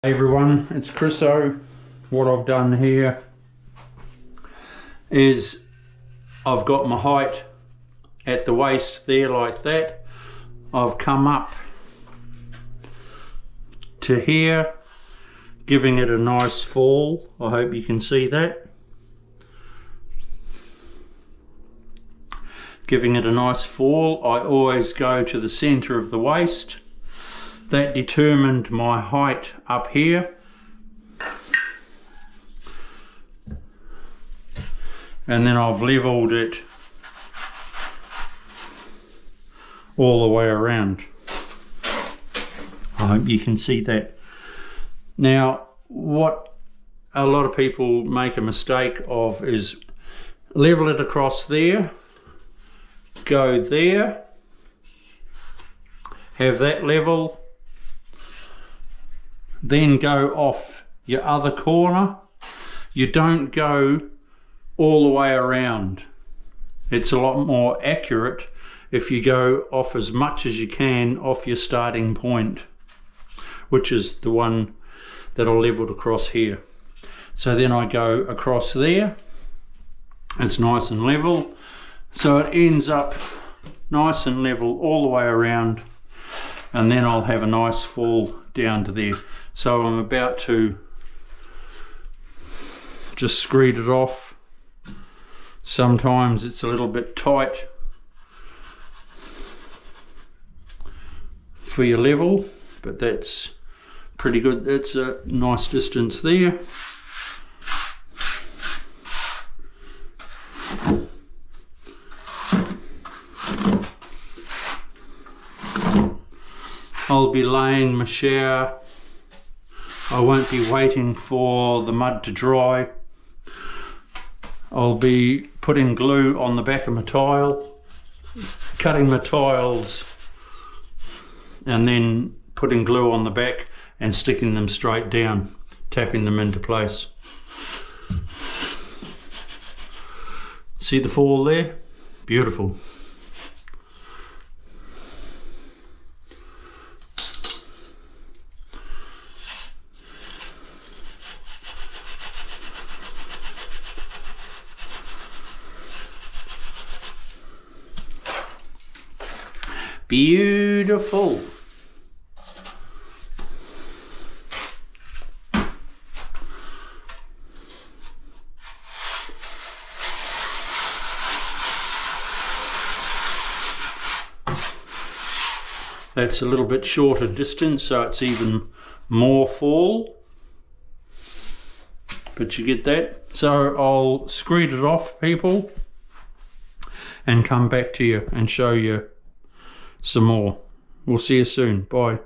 Hey everyone, it's Chriso. What I've done here is I've got my height at the waist there like that. I've come up to here, giving it a nice fall. I hope you can see that. Giving it a nice fall. I always go to the center of the waist. That determined my height up here. And then I've leveled it all the way around. I hope you can see that. Now, what a lot of people make a mistake of is level it across there, go there, have that level, then go off your other corner. You don't go all the way around. It's a lot more accurate if you go off as much as you can off your starting point, which is the one that I leveled across here. So then I go across there. It's nice and level. So it ends up nice and level all the way around, and then I'll have a nice fall down to there. So I'm about to just screed it off. Sometimes it's a little bit tight for your level, but that's pretty good. That's a nice distance there. I'll be laying my shower. I won't be waiting for the mud to dry. I'll be putting glue on the back of my tile, cutting my tiles, and then putting glue on the back and sticking them straight down, tapping them into place. See the fall there? Beautiful. Beautiful. That's a little bit shorter distance, so it's even more fall. But you get that. So I'll screed it off, people, and come back to you and show you some more. We'll see you soon. Bye.